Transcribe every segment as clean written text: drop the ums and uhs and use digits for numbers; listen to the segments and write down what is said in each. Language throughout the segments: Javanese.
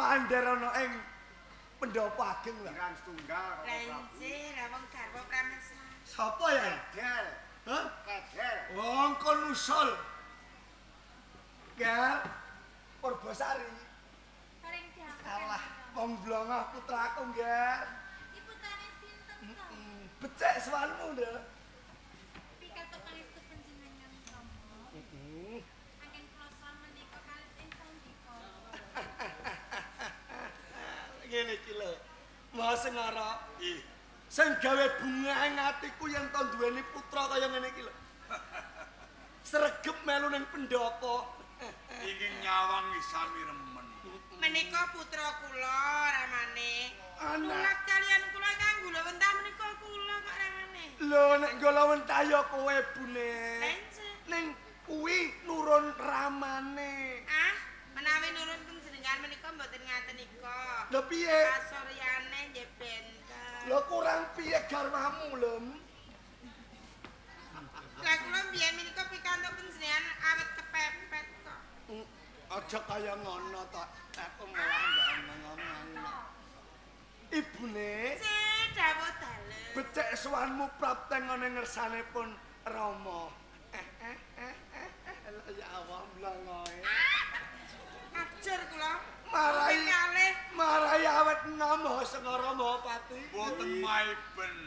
pander ana ing pendopo ageng lho. Pirang setunggal. Lenci, lah wong garwa pramesna. Sapa ya? Kedel. Hah? Kedel. Wong kon usul. Ger Purbasari. Paling diangkat. Alah, wong blongah putraku, Ger. Ibu tane sinten to? Becek suwanmu lho. Pikatuk pangestu panjenengan Rama. Anggen kula sawan menika kalis ing sandika. Ngene iki lho. Mas Sengara. Sing gawe bunga ing atiku yen to duweni putra kaya ngene iki lho. Sregep melu ning pendopo. Ingin nyawang sami remen. Menika putra kula ramane. Anak. Nulak kalian kula kanggo lho wentah menika kula kok ramane. Lho nek gola wentah ya kowe bune. Lenci. Ning kuwi nurun ramane. Ah, menawi nurun panjenengan menika mboten ngaten nika. Lho piye? Pasoryane nggih benten. Lho kurang piye garwamu lho? Lah kula mbiyen menika pikantuk panjenengan awet kepepet kok. Aja kaya ngono to. Aku malah ngomong. Ibune Dawuh dalem. becek suwanmu prapteng ana ngersanipun Rama. Lha ya Allah mlongoe. Ajar kula. Marai kalih. marai awet nama Sengara Mahapati. Boten maiben.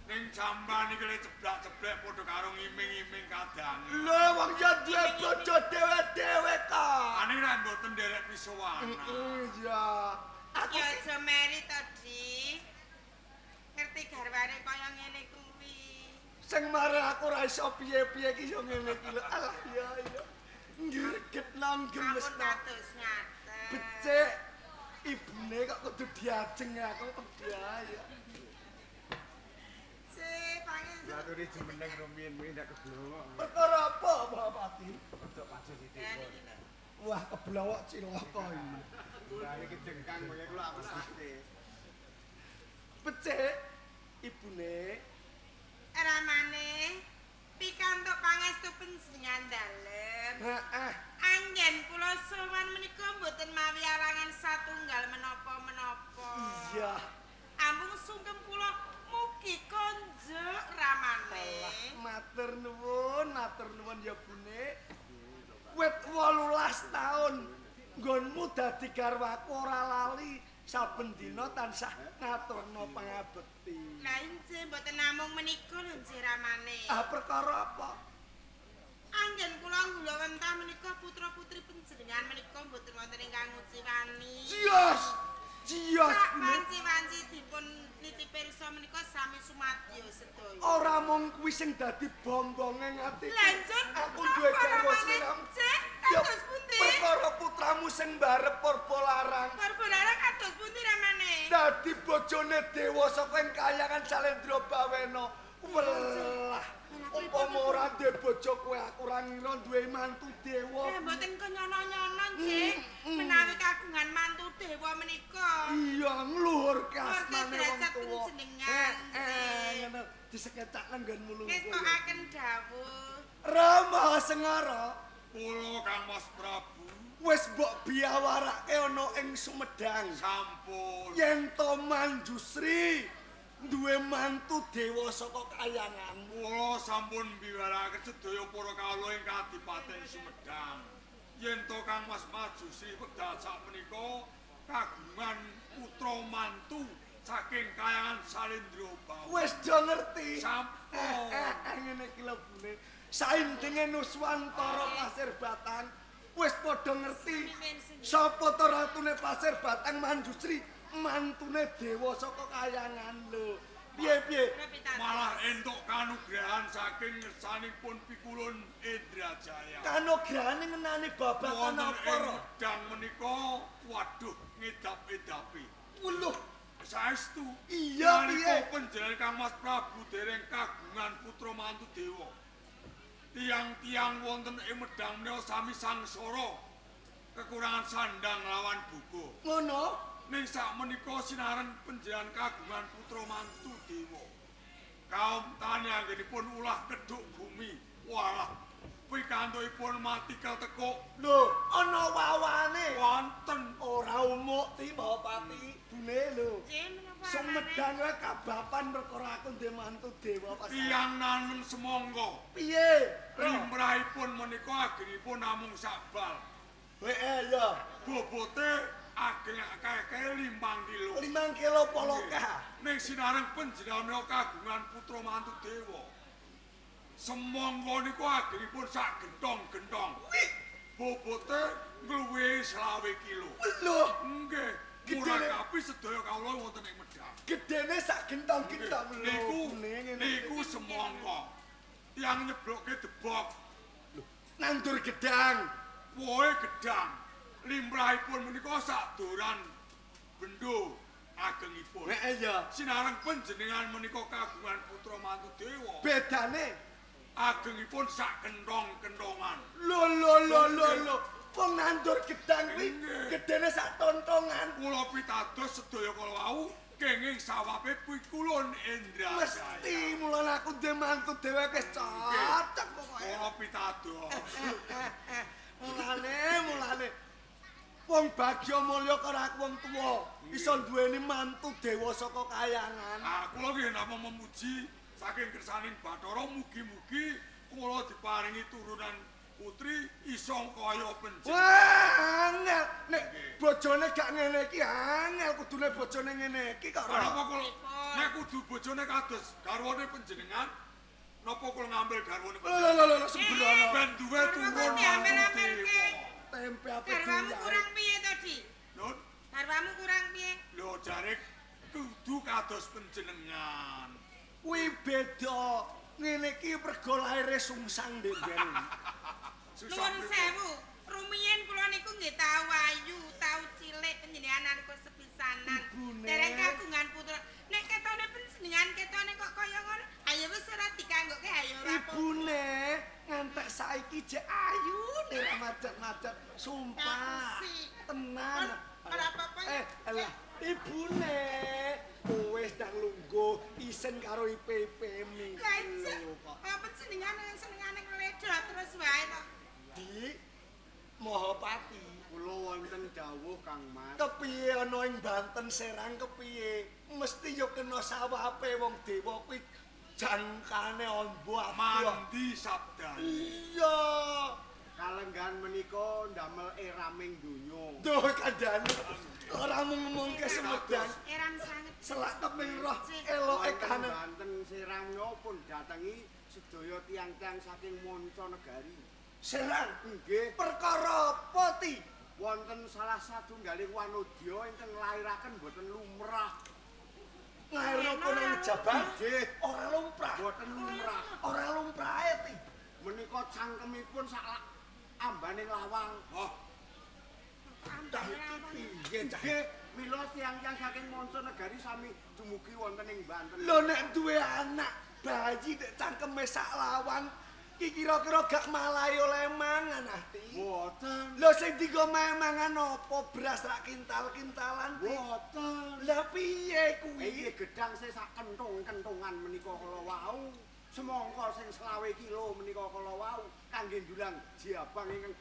Ning jamban iki le ceblak-ceblek padha karo ngiming-iming kadang. Lho wong ya duwe bojo dhewe-dhewe ka. Ane nek mboten nderek pisowana. Iya. Aku Ya aja meri to, Dik. Ngerti garwane kaya ngene kuwi. sing mareh aku ora iso piye-piye iki yo ngene iki lho. Alah ya ya. Ngreget nang Ampun gemesna. kados ngaten. Becik ibune kok kudu diajeng aku ya ya. Pangestu. Aturi jumeneng rumiyin-rumiyin ndak keblowok. Perkara apa Mahapati? Ojo pacu sithik. Ya niki lho. Wah keblowok cilaka iki. Lah iki jengkang kowe kula apa sate. Becik ibune Ramane pikantuk pangestu panjenengan dalem. heeh. Anggen kula sowan menika mboten mawi alangan satunggal menapa-menapa. Iya. Ampun sungkem kula mugi konjuk ramane. Matur nuwun ya Bune. Wit 18 taun nggonmu dadi garwaku ora lali saben dina tansah ngaturno pangabekti. Lah injih mboten namung menika lho nggih ramane. Ah perkara apa? Anggen kula nggula wentah menika putra-putri panjenengan menika mboten wonten ingkang nguciwani. Cios. Cios. Sak Bune. wanci-wanci dipun niti pirsa menika sami sumadyo sedaya. Ora mung kuwi sing dadi bombonge atiku. Lanjut Aku duwe garwa siram. Cek, Ya, kados pundi? perkara putramu sing barep Purba Larang. Barbarara kados pundi ramane? Dadi bojone dewa saka ing kayangan Salendra Bawena. Welah. Umpama ora duwe bojo kowe aku ora ngira duwe mantu dewa. Lah mboten kenyono-nyono, Cek. Menawi kagungan mantu dewa menika. Iya, ngluhurke asmane wong derajat tuwa. panjenengan, Ngono disekecak nggonmu luhur. Ngestokaken dawuh. Rama Sengara Kula Kang Mas Prabu wis mbok biawarake ana ing Sumedang. sampun. Yen to Manjusri duwe mantu dewa saka kayangan. Kula sampun biwarake sedaya para kawula ing Kadipaten Sumedang. Yen to Kang Mas Majusri wekdal sakmenika kagungan putra mantu saking kayangan Salendra Bawena. Wis do ngerti. Sampun. Ngene iki lho Bune. Saindenge Nuswantara Pasir Batang wis padha ngerti sapa to ratune Pasir Batang Manjusri mantune dewa saka kayangan lho. Piye-piye? Malah entuk kanugrahan saking ngersanipun Pikulun Indrajaya. Kanugrahane ngenani babagan Wonten apa ing ro? Medang menika waduh ngedap-edapi. Wuluh, Saestu. iya Nalika piye? panjenengan Kang Mas Prabu dereng kagungan putra mantu dewa. Tiang-tiang wonten ing Medang menika sami sangsara kekurangan sandang lawan buku. Ngono? Ning sakmenika sinaren panjenengan kagungan putra mantu dewa. Kaum tani anggenipun ulah keduk bumi. Walah, pikantukipun mati ketekuk Lho, ana wawane. wonten. Ora Ngaumuk ti Mahapati bune lho. Nggih, menapa? Sumedang wae kabapan perkara aku ndek mantu dewa pas. Tiyang nanem semangga. Piye? Limrahipun menika agengipun namung sakbal. Ya. Bobote ageng akeh 5 kilo. 5 kilo poloka. Ning sinareng panjenengan kagungan putra mantu dewa. Semangga niku agengipun sak gentong-gentong. Bobote ngluwihi 20 kilo. Lho, Nggih, Gedene. murah kapi sedaya kawula wonten ing Medang. gedene sak gentong-gentong lho. Niku semangga. Tiyang nyeblokke debok. Nandur gedang. Wohe gedang. Limrahipun menika sak doran bendo agengipun. Ya. Sinareng panjenengan menika kagungan putra mantu dewa. Bedane Agengipun sak kentong-kentongan. lho. Wong nandur gedang kuwi Nggih. gedene sak tontongan. Kula pitados sedaya kala wau kenging sawape pikulun Indra. Mesti mulan aku ndek mantu dheweke cocok pokoke. Kula pitados. Mulane wong bagya mulya karo aku wong tuwa iso duweni mantu dewa saka kayangan. Kula nggih namung memuji saking kersaning Bathara mugi-mugi kula diparingi turunan putri iso kaya panjenengan. Wah, angel nek bojone gak ngene iki angel kudune bojone ngene iki kok. Napa kula nek kudu bojone kados garwane panjenengan napa kula ngambil garwane panjenengan? Lho sembrono. Ben duwe turun Kok diambil-ambil mantu ke? dewa. Tempe apa Garwamu kurang piye to, Di? Nun, Garwamu kurang piye? lho jare kudu kados panjenengan. Kuwi beda. Ngene iki mergo laire sungsang ndek. Nuwun sewu, rumiyin kula niku nggih tau ayu, tau cilik panjenengan nalika sepisanan. Ibune. Dereng kagungan putra. Nek ketone panjenengan ketone kok kaya ngono, ayo wis ora dikanggoke ayo ora apa. Ibune ngantek saiki jek ayu nek macet-macet. Sumpah. Ora Tenan. apa-apa. Alah, ibune wis ndang lungguh isen karo IPP-mi. Lah iya, apa panjenengan senengane ngledot terus wae to. Di Mahapati. Kula wonten dawuh Kang Mas. Kepiye ana ing Banten Serang kepiye? Mesti yo kena sawape wong dewa kuwi jangkane ombo ati. Mandi sabdane. Iya. Kalenggan menika ndamel eraming donya. Duh kandhane. Ora mung ngomongke Sumedang. Eram sanget. Selak keping roh eloke Wonten kahanan. Banten Serang pun datangi sedaya tiyang-tiyang saking manca negari. Serang. Nggih, Perkara apa ti? wonten salah satunggaling wanodya ingkang nglairaken boten lumrah. Ngair napa nang jabal? Nggih, Ora lumrah. boten lumrah. Ora lumrahe ti. Menika cangkemipun sak ambaning lawang. Oh, Dah iki piye cah? Nggih, mila tiyang-tiyang saking manca negari sami dumugi wonten ing Banten. Lho nek duwe anak bayi nek cangkeme sak lawang iki kira-kira gak malahi oleh mangan ati. Boten. Lho sing dienggo mangan apa beras rak kintal-kintalan ti? Boten. Lah piye kuwi? Iki gedang sing sak kentung-kentungan menika kala wau. Semangka sing 20 kilo menika kala wau kangge ndulang jiabang ingkang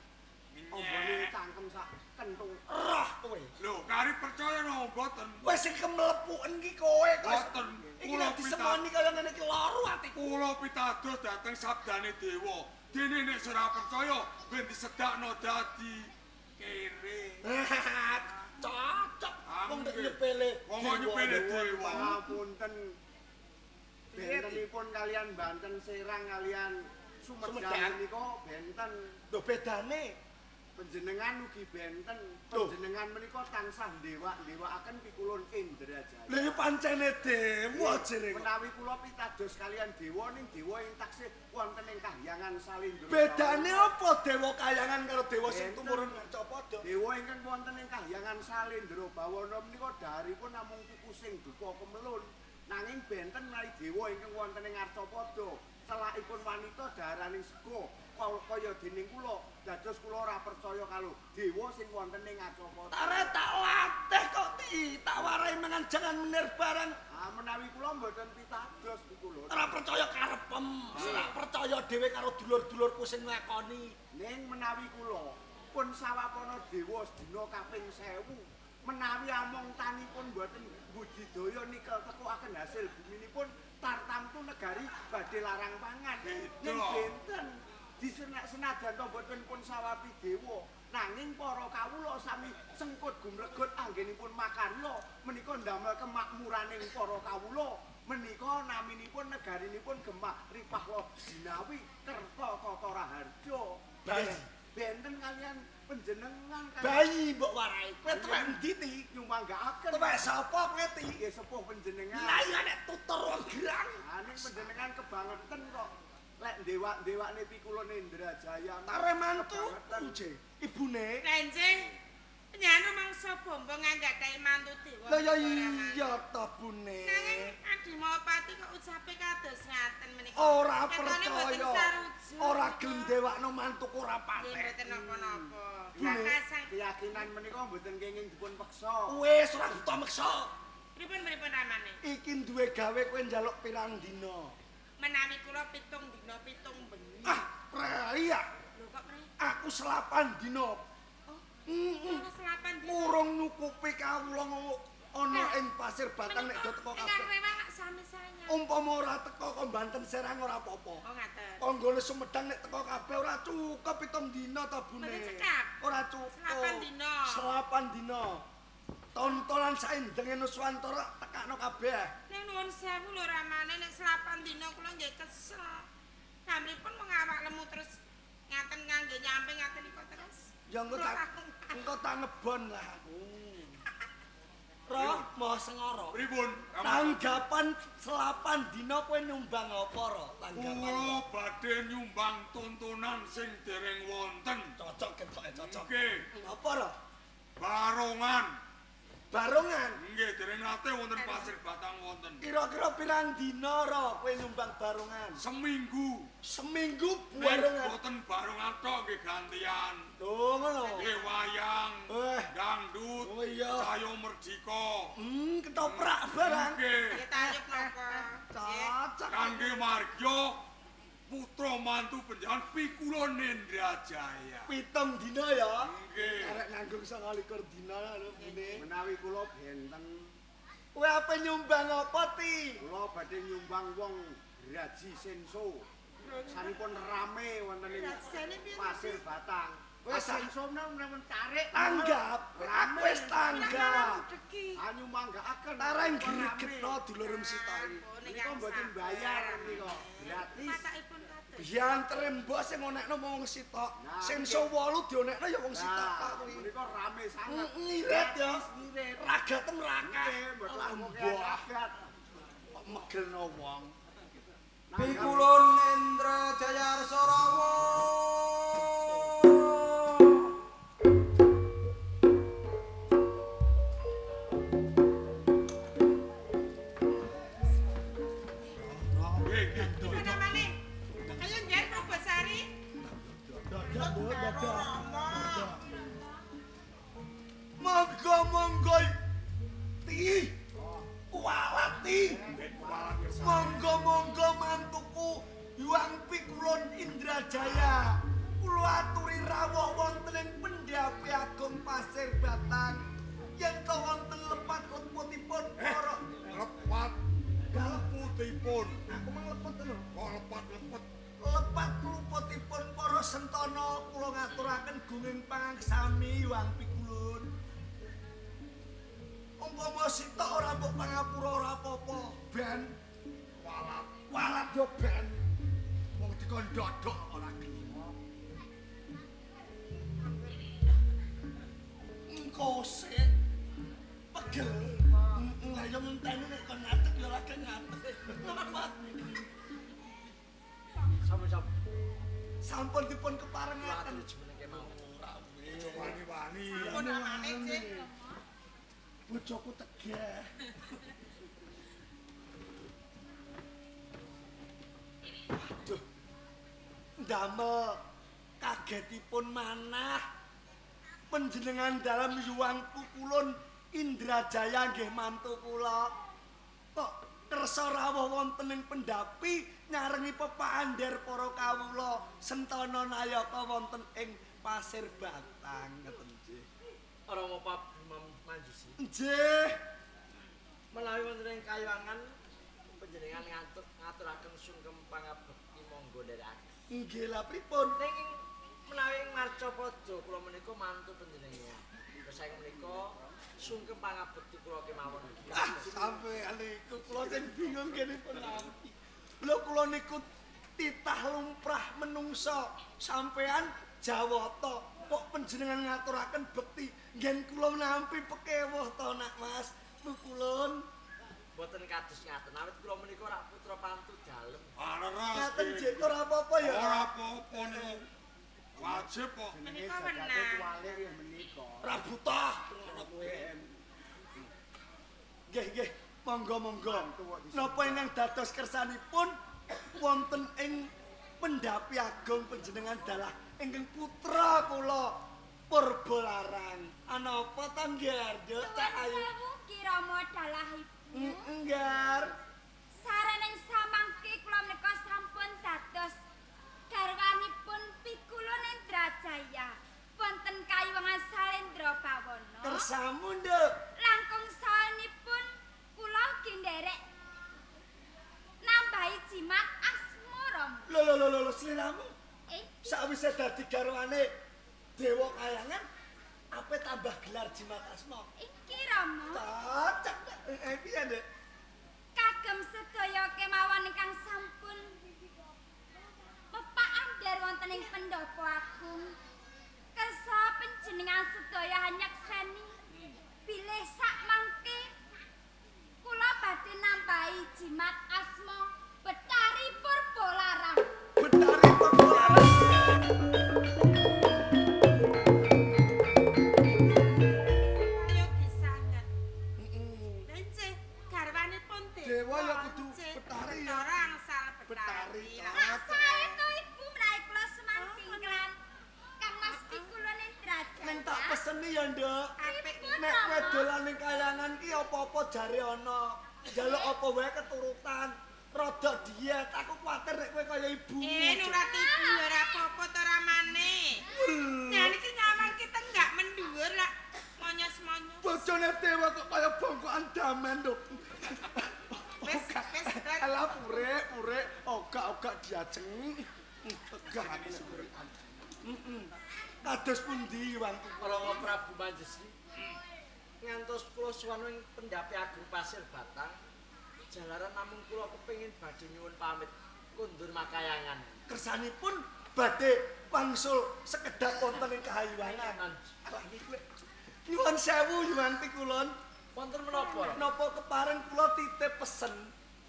ombone cangkem sak kentung. Roh kowe. lho kari percaya no mboten. Wes sing kemlepuken iki kowe kok. Boten. Iki nek disemoni kaya ngene iki loro atiku. Kula pitados dhateng sabdane dewa. Dene nek ora percaya ben disedakno dadi kere. Cocok. Wong nek Nggih. nyepele. Wong kok nyepele dewa. Pangapunten. Bentenipun kalian Banten Serang kalian Sumedang. Sumedang menika benten. Lho bedane Panjenengan ugi benten. Loh. Panjenengan menika tansah ndewak-ndewakaken pikulun Indrajaya. lha pancene dewa jenenge. Menawi kula pitados kalian dewa ning dewa ing taksih wonten ing kahyangan Salindra. Bedane apa dewa kayangan karo dewa sing Benten. tumurun Ngacapada? Dewa ingkang wonten ing kahyangan Salindra Bawana menika dhaharipun namung kukusing duka kemelun. Nanging benten menawi dewa ingkang wonten ing Arcapada, celakipun wanita dhaharaning sego kaya dening kula. Dados kula ora percaya kalau dewa sing wonten ing Arcapada. Are tak latih kok ti, tak warai mangan jangan menir barang. Ah menawi kula mboten pitados pikulun. Ora percaya karepem, ora percaya dhewe karo dulur-dulurku sing ngakoni. Ning menawi kula pun sawapana dewa sedina kaping 1000 menawi among tanipun boten budidaya nikel tekokaken hasil buminipun tartamtu negari badhe larang pangan. Yen benten senajan to boten pun sawapi dewa nanging para kawula sami sengkut gumregut anggenipun makarya menika ndamel kemakmuraning para kawula menika naminipun negarinipun Gemah Ripahla Jinawi Kertotata Raharja. Benten kalian panjenengan bayi mbok warai kowe tuwek endi ti nyumanggaaken tuwek sapa kowe ti nggih sepuh panjenengan lah iya nek tutur wong gerang ning panjenengan kebangetan kok lek dewak-dewakne Pikulun Indrajaya are mantu uje ibune Kanjeng nyanu mangsa bombo ngandhakaken mantu dewa. lah ya iya ta bune Nanging Adimapati kok ucape kados ngaten menika. ora Ketone boten percaya sarujuk. ora gelem dewakno mantuku ora Nggih patek mboten napa-napa. Bune. Kakasang keyakinan menika mboten kenging dipun peksa wis ora buta meksa pripun ramane? iki duwe gawe kowe njaluk pirang dina Menawi kula 7 dina 7 bengi. iya Lho kok pre? aku selapan dina Ora selapan dina. urung nukupi kawula ana ing pasir batang nek do teko Ingkang kabeh rewah sami saya. umpama ora teko kok Banten Serang ora apa-apa Oh ngaten. konggone Sumedang nek teko kabeh ora cukup 7 dina ta Bune Mboten cekap. ora cukup Selapan dina. Selapan dina tontolan saindenge Nuswantara tekakno kabeh Ning nuwun sewu lho ramane nek selapan dina kula nggih kesel. Samripun mung awak lemu terus ngaten kangge nyampe ngaten niku terus. ya engko tak ngebon lah aku Roh Maha Sengara Pripun? tanggapan selapan dina kowe nyumbang apa ro tanggapan Kula badhe nyumbang tontonan sing dereng wonten. cocok ketoke cocok Nggih, apa ro barongan. barongan Nggih, dereng nate wonten pasir batang wonten. kira-kira pirang dina ro kowe nyumbang barongan Seminggu. seminggu Nek barongan boten barongan tok nggih gantian. lho ngono Nggih wayang, dangdut, oh iya sayo merdika. ketoprak barang Nggih, Nggih tayub napa? cocok kangge marga putra mantu penjahan Pikulun Indrajaya. 7 dina ya Nggih. arek nganggo 29 dina lho Bune menawi kula benten kowe apa nyumbang apa ti kula badhe nyumbang wong Graji Senso sanipun rame wonten ing pasir batang Wis Senso menawi tarik tanggap aku wis tanggap anyu manggaaken tareng gregetno dulurem sitari niku mboten bayar niku gratis Matakipun kados. biantre mbok sing onekno wong sitok senso 8 dionekno ya wong sitok tak kuwi menika rame sangat ngirit ya ngirit ragatem rakah nggih mboten lamuke Mbah. ragat kok megelno wong Pikulun Indrajaya Sarawa. Nggih, nggih. Pripun namane? Ayo njen Probosari. monggo ti kuwalati monggo mantuku Hyang Pikulun Indrajaya kula aturi rawuh wonten ing Pendhapi Agung Pasir Batang yen to wonten lepat-leputipun para Lepat leputipun. aku manglepet lho Kok lepat-lepet. lepat luputipun para sentana kula ngaturaken gunging pangaksami Hyang Pikulun umpama sitok ora mbok pangapura ora apa-apa ben walat yo ben wong dikon dodok ora gelem engko sik pegel lah yo ngenteni nek kon ngadeg yo lagi ngadeg lepat Sama-sama. sampun dipun keparengaken Wani-wani. Pripun namane, Cik? bojoku tegeh aduh ndamel kagetipun manah panjenengan dalam Hyang Pikulun Indrajaya nggih mantu kula kok kersa rawuh wonten ing Pendhapi nyarengi pepander para kawula sentana nayaka wonten ing Pasir Batang ngeten nggih Ora apa Imam Manjus Manjusi. Nggih. Menawi wonten ing kayuwangan panjenengan ngaturaken sungkem pangabekti monggo nderekaken. Nggih lah pripun? Ning menawi ing Marcapada kula menika mantu panjenengan. Saking menika sungkem pangabekti kula kemawon. Sampeyan niku kula sing bingung kene penapi. Lho kula niku titah lumrah menungsa sampeyan Jawata kok panjenengan ngaturaken bekti ngen kula nampi pekewuh to nak Mas. Kulon Boten kados ngaten. Awit kula menika rak putra pantu dalem. Paneras. ngaten jek ora apa-apa ya. Ora apa-apa niku. Wajib kok. Menika Jagate menang. kuwale ya menika. Ora buta. Nggih, monggo. Napa ingkang dados kersanipun wonten ing Pendhapi Agung panjenengan dalah ingkang putra kula Purbalarang. Ana apa ta Nggar? Cak ayu. Kirama dalahipun. Nggar. Sareneng samangke kula menika sampun dados garwanipun Pikulun Indrajaya wonten kayuwangan Salendra Bawana. Kersamu, Nduk. Langkung saenipun kula gendherek nambahi jimat asmara. Lho, sliramu. Eh, Sawise dadi garwane Dewa Kayangan, ape tambah gelar Jimat Asma? iki Rama. Cocok. Piye, Nduk? Kagem sedaya kemawon ingkang sampun mepak andher wonten ing Pendopo Agung. Kersa panjenengan sedaya hanyakseni bilih sak mangke kula badhe nambahi jimat asma Betari Purbalarang. Betari Purbalarang. Ayo disanget. Encih garwanipun Dewa ya kudu Betari ya. Ora angsal Betari. Betari. Rak sae to Ibu menawi kula semantingklan Kang Mas Pikulun Indrajaya. Ning tak peseni ya, Nduk. Apik Nek kowe dolan ning kayangan ki apa-apa jare ana. Njaluk apa wae keturutan. Rada diet, aku kuwatir nek kowe kaya ibumu. nurat ibu ya ora apa-apa to ramane. Nah niki nyaman kita enggak menduwur lah. Monyos-monyos. Bojone Dewa kok kaya bongkokan damen, Nduk. Wis Alah purek, ogak diajeng. Tegah iki sumurikan. Kados pundi wangku Rama Prabu Manjusi. Ngantos kula suwun ing Pendhapi Agung Pasir Batang. Jalaran namung kula kepengin badhe nyuwun pamit kundur makayangan. kersanipun badhe wangsul sekedhap wonten ing kahayuwanan. Wah niku nyuwun sewu nyuwun Pikulun. Wonten menapa? Napa kepareng kula titip pesen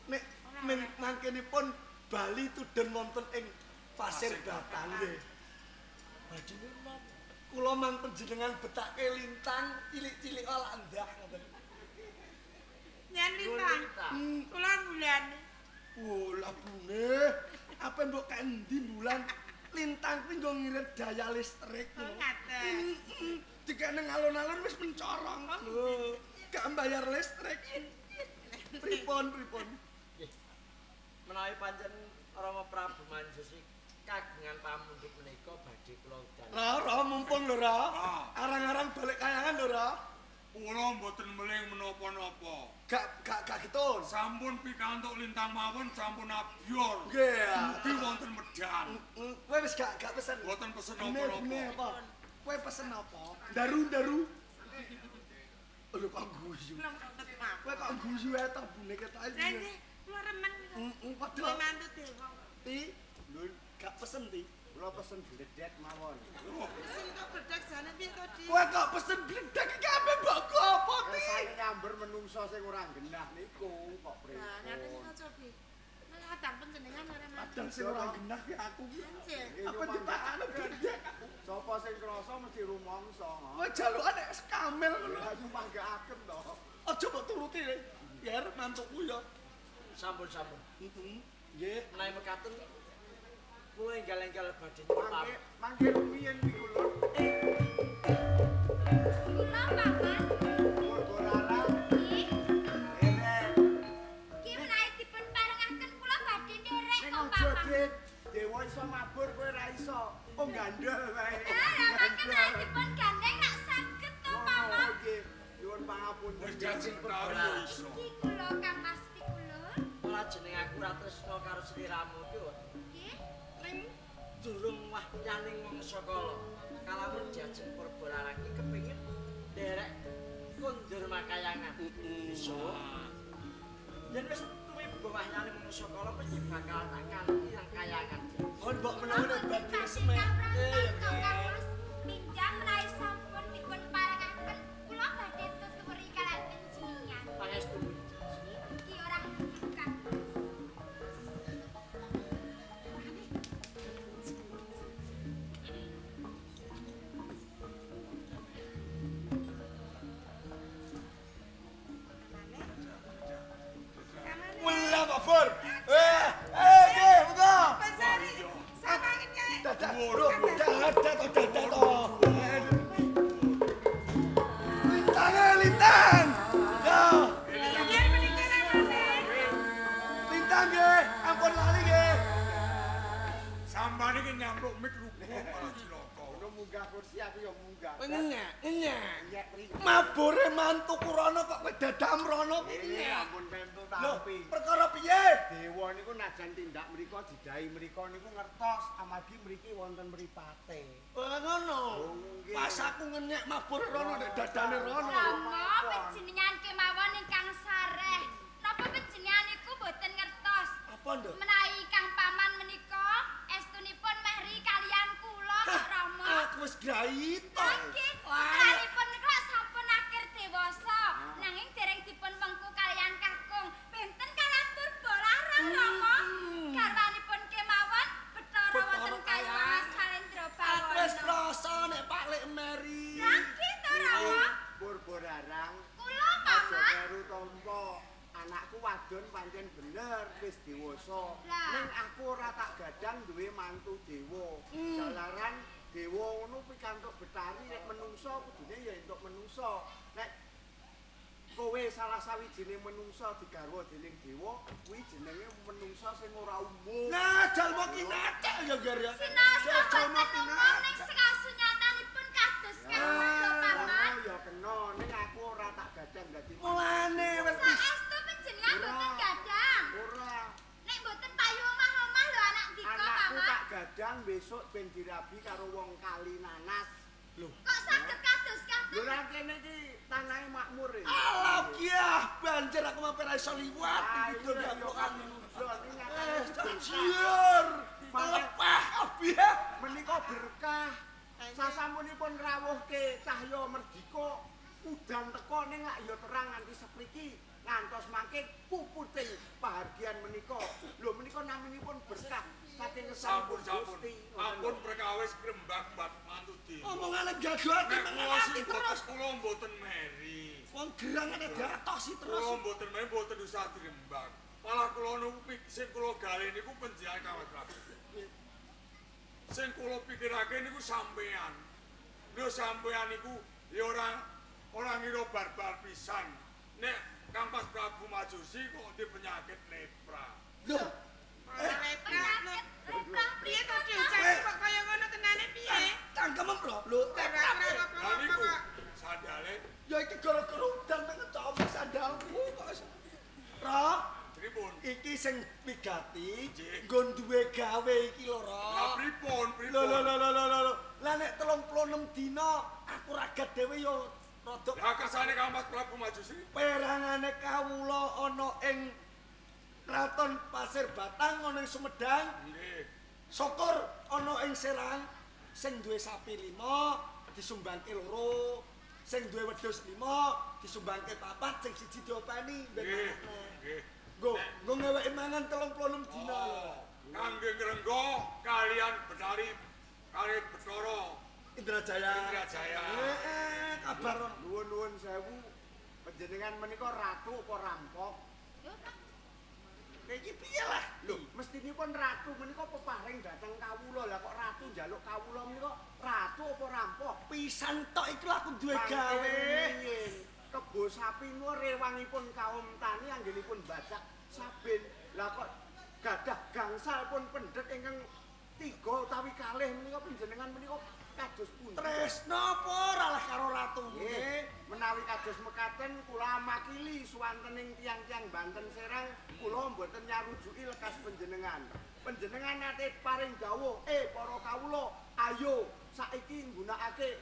nek mangkenipun Bali tudun wonten ing Pasir Batang nggih. Badhe nyuwun menapa? Kula mang panjenengan betake lintang cilik-cilik ala endah ngoten. Nyen lintang. Kula bulan. Oh, labune. Apa mbok kae endi bulan? Lintang kuwi nggo ngirit daya listrik. Oh, ngaten. Dikene alun-alun wis mencorong. Lho, gak bayar listrik. Pripun? Nggih. Menawi pancen Rama Prabu Manjusi kagungan pamundhut menika badhe kula udan. Ra mumpung lho ra. Arang-arang balik kayangan lho ra. Kula mboten meling menapa-napa. Gak gitu. Sampun pikantuk lintang mawon sampun abyor. Nggih. Mugi wonten medang. Kowe wis gak pesen. Mboten pesen Ini apa-apa. apa? Kowe pesen apa? Daru. Lho kok guyu. Kula mboten maaf. Kowe kok guyu ae ta bune ketok iki. Nggih, kula remen. Padha. Kowe mantu dewa. Ti, lho gak pesen ti. Kula pesen bledet mawon. Sing kok bedak jane piye to, Dik? Kowe kok pesen bledek iki kabeh mbokku apa ti? Rasane nyamber menungso sing ora genah niku kok Nah, ngaten pripun. kok cobi. Nek adang panjenengan ora mantu. Padahal sing ora genah ki aku ki. Nggih. Apa dipakane bledek? Sapa sing krasa mesti rumangsa. Kowe jalukan nek sekamel ngono. Ayo manggaaken to. Aja mbok turuti. Yer mantuku ya. Sampun. Nggih. Menawi mekaten kula enggal-enggal badhe nyuwun pamit. Mangke rumiyin niku lho. Kula paman Purbalarang. iki Ene. iki menawi dipun parengaken kula badhe nderek Ning kok aja paman. Dik. Dewa iso mabur kowe ra iso. Oh gandel wae. Lah mangke menawi dipun gandeng nak saged to paman. Nggih. Nyuwun pangapunten. nyuwun Wis Jajeng jajeng Purbalari. Purbalari iso. Iki kula Kang Mas Pikulun. Ora jeneng aku ora tresna karo sliramu iki kok. Nggih. Ning durung wahyaning mangsa kala. Kalamun Jajeng Purbalari iki kepengin nderek kondur makayangan. Iso. Yen wis tuwi wahyaning mangsa kala mesti bakal tak kanthi nang kayangan. Kon mbok menawa nek badhe Kang semek. Kang Mas pinjam menawi sampun dipun parengaken kula badhe tuturi kalian panjenengan. Pangestu. Iki ora Kang. Wala Pak Fur. Nggih, muga. Pasari. Samangin kae. Dadak, bro. Dadak to. Lintang. Yo. Biar menika ramane. Lintang nggih, ampun lali nggih. Sampeyan iki nyampluk mik rubuh malah cilaka. Ono munggah kursi aku ya munggah. Ngenyek. Nyek mriki. Mabure mantu kurono kok kowe dadak mrono Eh, piye? ampun pentul Lho, tapi. perkara piye? Dewa niku najan tindak mriku didahi mriku niku ngertos amargi mriki wonten mripate. Ngono. Oh, nggih. Pas aku ngenyek mabur rono nek dadane rono. Rama panjenengan kemawon ingkang sareh. Napa panjenengan niku boten ngertos Apa nduk? menawi Kang Paman menika estunipun mehri kalian kula kok Rama. Aku wis gaito. Nggih, putripun niku sampun akhir dewasa nanging dereng dipun wengku kalian kakung. Benten kalian Purbalarang Rama. Garwanipun kemawon Bathara wonten kayuwangan Salendra Aku wis Bawana. krasa nek Pak Lek meri. Nggih to Rama. Purbararang Kula aja Paman. baru tompo. Anakku wadon pancen bener wis dewasa. Lah. Ning aku ora tak gadang duwe mantu dewa. Jalaran dewa ngono pikantuk Betari nek menungso kudune ya entuk menungso. Nek kowe salah sawijining menungso digarwa dening dewa, kuwi jenenge menungso sing ora umum. Nah, jalma ki natek ya, Gar ya. Sinaosa Jalma boten ki umum ning natek. sekasunyatanipun kados kawula lho Paman. Ya kena ning aku ora tak gadang dadi Mulane wis Saestu panjenengan boten gadang. ora. Nek boten payu omah-omah lho anak dika Anakku Paman. tak gadang besok ben dirabi karo wong kali nanas. Kok saged kados Lho kados? ra kene iki tanahe makmur e. Alah kiah banjir aku mampir iso liwat Ah, iki iya, iya, kok kan menungso iki nyatane wis berkah. Ciur. Lepah kabeh. Menika berkah. Sasampunipun rawuhke cahya merdika, udan teko ning lak ya terang nganti sepriki. Ngantos mangke puputing pahargyan menika. Lho menika naminipun berkah. Saking Sampun ngesampun sampun. Gusti. Ampun perkawis grembak bat mantu dewa. Omongane gaduhake Nek kula mengelati sing terus. kula mboten meri. Wong gerangane diatosi terus. Kula mboten meri mboten usah dirembak. Malah kula niku sing kula gawe niku panjenengan kawat Prabu. Sing kula pikirake niku sampean. Lho sampean niku ya ora ngira barbar pisan. Nek Kampas Prabu Majusi kok di penyakit lepra. Lho, Penyakit lepra piye to diucapke kok kaya ngono tenane piye? cangkemem bro. Lho, Gara-gara Lah apa-apa niku kok. sandale ya iki gara-gara udan pengen cowok sandalku kok. Ra, pripun? iki sing wigati Nggih. nggon duwe gawe iki lho, Lah Ra. pripun? Lho. Lah nek 36 dina aku ragat dhewe yo rada Lah kersane Kampas Prabu Majusi perangane kawula ana ing Kraton Pasir Batang ana ing Sumedang. nggih. Syukur ana ing Serang sing duwe sapi 5 disumbangke 2, sing duwe wedhus 5 disumbangke 4, sing siji diopeni ben Nggih. maneh. Nggih. Nggo ngeweki mangan 36 dina. Oh, kangge ngrenggo kalian Betari kali Bathara Indrajaya. Indrajaya. Kabar Nuwun-nuwun sewu. Panjenengan menika ratu apa rampok? iki piye lah? Lho, mestinipun ratu menika peparing dhateng kawula. Lah kok ratu njaluk kawula menika ratu apa rampok? Pisan tok iki lho aku duwe gawe. Pangkene kebo sapi niku rewangipun kaum tani anggenipun bajak saben. Lah kok gadah gangsal pun pendhet ingkang 3 utawi kalih menika panjenengan menika kados pundi? Tresno apa ora lah karo ratu? Nggih, menawi menawi kados mekaten kula makili suwantening tiyang-tiyang Banten Serang kula mboten nyarujuki lekas panjenengan. Panjenengan nate paring dawuh, para kawula, ayo saiki nggunakake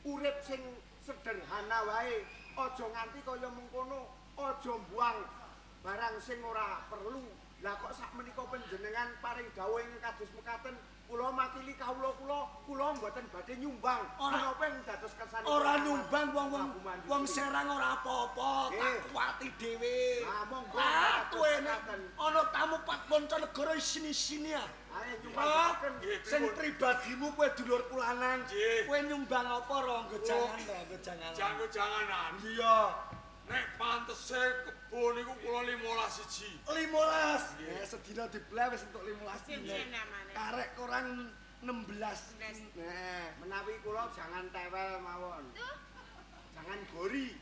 urip sing sederhana wae. Aja nganti kaya mengkono, aja mbuang barang sing ora perlu. Lah kok sak menika panjenengan paring dawuh ing kados mekaten, kula makili kawula kula mboten badhe nyumbang menapa ing dados kersane. Ora nyumbang wong Serang ora apa-apa, tak kuwati dhewe. Ah monggo ana tamu Pak Bonconegoro sini-sini ya. Ayo nyumbang Sing pribadimu kowe dulur kulanan. Kowe nyumbang apa ronggo jangan. Jangan-janganan. Iya. Nek pantese kebon iku kula 15 siji. 15. Ya sedina dibleh wis entuk 15 dina. Sing namane. Karek kurang 16. Nah, menawi kula jangan tewel mawon. Jangan gori.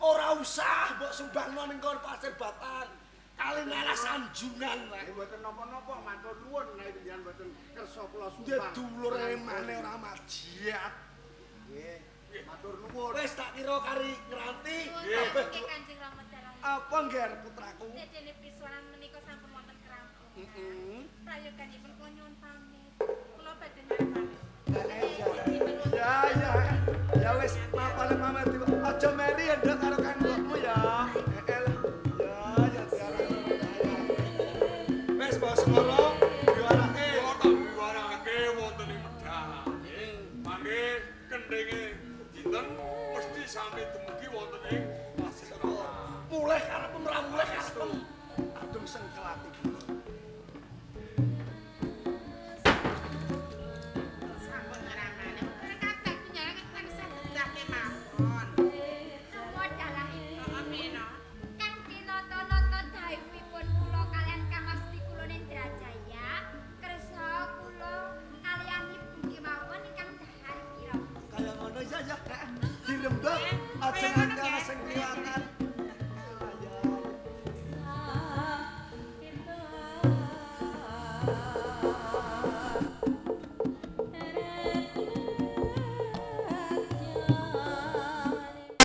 Ora usah mbok sumbangno ning kon Pasir Batang. Kali nelas sanjungan wae. Mboten napa-napa, matur nuwun nek panjenengan mboten kersa kula Ndek sumbang. dulure mane ora majiat. Nggih, matur nuwun. Wis tak kira kari ngranti. Kabeh Kanjeng Rama dalang. Apa ngger putraku? Dene pisuaran menika sampun wonten kerampungan. Heeh. Prayoganipun kula nyuwun pamit. Kula badhe nyuwun Ya wis mapane pamit aja meri ndok karo kanggokmu ya. Ya wis bawa semoro diwarake. Kula tak biwarake wonten ing Medang. Mangke kendhenge dinten mesti sami dumugi wonten ing Pasir Batang. Mulih karep ora mulih karep. Adung sengkelati. Sampun ramane. Kabeh kunjara kan sagedake mawon. Semua dalahipun. Heeh peno. Kang dinata-nata dhawuhipun kula kalian Kang Asti kula Nendrajaya, kersa kula kalian ibu kemawon ingkang dahar kira. Kaya ngono ya. Dirembak aja